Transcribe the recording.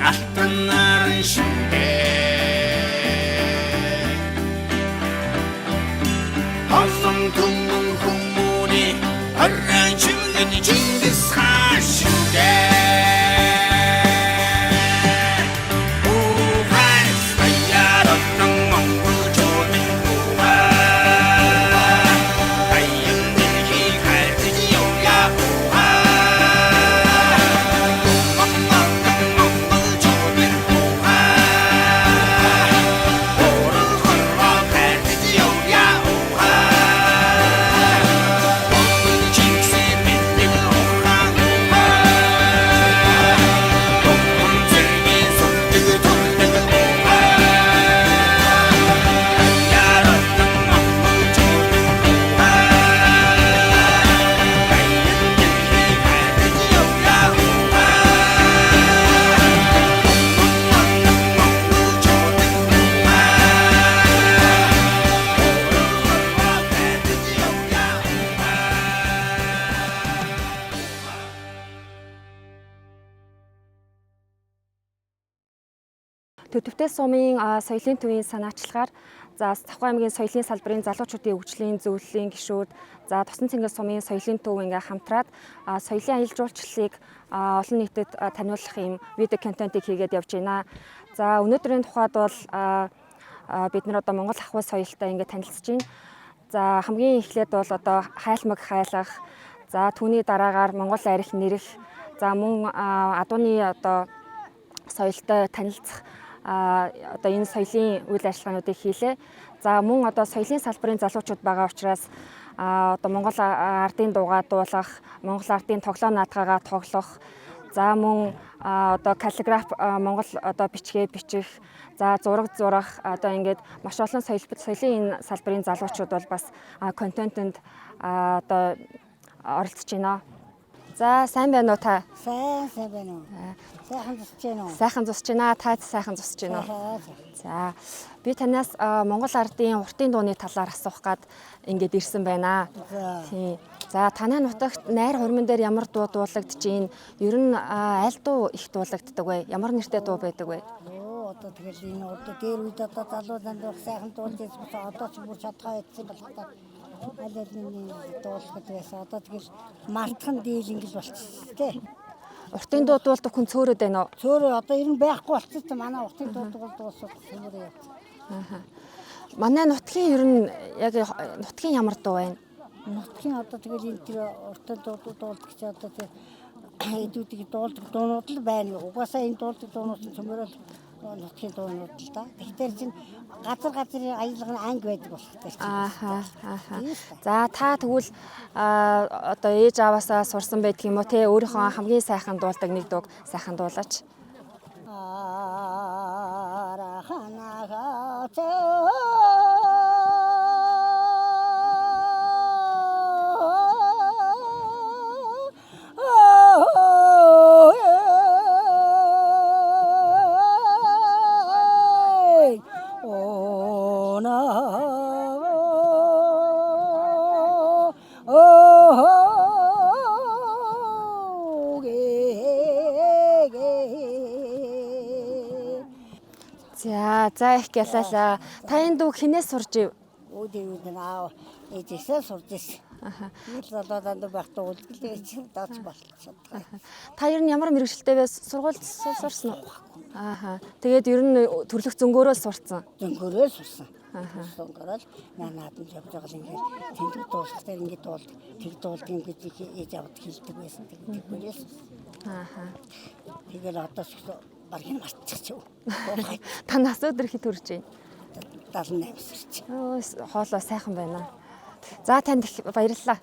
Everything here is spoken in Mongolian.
алтан наран шүгэ Олон түмэн хүмүүний орон чимгэн Чингис хаан шүгэ Төдөвтэй сумын соёлын төвийн санаачлагаар за Давхай аймгийн соёлын салбарын залуучуудын хөгжлийн зөвлөлийн гишүүд за Тусан цэнгэл сумын соёлын төв ингээ хамтраад соёлын аялал жуулчлалыг олон нийтэд таниулах юм видео контентыг хийгээд явж байна. За өнөөдрийн тухайд бол бид нар одоо Монгол ахуй соёлтой ингээ танилцж байна. За хамгийн эхлээд бол одоо хайлмаг хайлах, за түүний дараагаар Монгол арх нэрэх, за мөн адууны одоо соёлтой танилцах одоо энэ соёлын үйл ажиллагаануудыг хийлээ. За мөн одоо соёлын салбарын залуучууд байгаа учраас одоо Монгол ардын дуугаа дуулах, Монгол ардын тоглоом наадгаагаа тоглох, за мөн одоо каллиграф Монгол одоо бичгээ бичих, за зураг зурах одоо ингээд маш олон соёлын энэ салбарын залуучууд бол бас контентэнд одоо оролцож байна. За сайн байна уу та? Сайн байна уу? Сайхан зусж байна уу? Сайхан зусж байна. Та сайхан зусж байна уу? За би танаас Монгол ардын уртын дууны талаар асуух гад ингээд ирсэн байна. Тийм. За танай нутагт найр хормон дээр ямар дуу дуулагдж байна? Ер нь аль дуу их дуулагддаг вэ? Ямар нэртэй дуу байдаг вэ? Одоо тэгэл энэ одоо дээр үед одоо залуучууд их сайхан дуулж байсан. Одоо ч бүр чадхаа ятсан болох та. Аль алины дуулахад байсан. Одоо тэгэл мартхан дийл ингэж болчихсон тий. Уртын дуу дуулдаг хүн цөөрөд байна уу? Цөөрөө одоо ер нь байхгүй болчихсон. Манай уртын дуу дуусах цөөрөө явц. Манай нутгийн ер нь яг нутгийн ямар дуу байна? Нутгийн одоо тэгэл энэ тэр уртын дуу дуулдаг чи одоо тэр эдүүдийг дуулдаг дуунууд л байна. Угаасаа энэ дуулдаг дуунууд нь цөмөрөл нутгийн дуунууд л да. Тэгэхээр чинь газар аялал нь анги байдаг болох гэж байна. За та тэгвэл одоо ээж аваасаа сурсан байдаг юм уу те? Өөрийнхөө хамгийн сайхан дуулдаг нэг дууг сайхан дуулаач. За их гялалаа. Та энэ дүүг хинээс сурж ив? Үүдүүд нь аав ээжээсээ сурж ирсэн. Нэг залууданд багтаа үлдэлээ чи дооч болчихсон. Та ер нь ямар мэргэжилтэй вэ? Сургуульд сурсан уу? Тэгээд ер нь төрлөх зөнгөөрөө сурцсан. Зөнгөөрөө сурсан. Зөнгөөрөө наад нь явж байгаа л ингээд тэндэг дуулах дээр ингээд дуулдаг. Тэг дуулдаг ингээд ээж аваад хэлдэг байсан. Тэгээс. Тэгэл одоо баргийн мартчих юу. Та нас өдөр хэд хүрч байна? 78 сарч. Хоолоо сайхан байна. За танд их баярлалаа.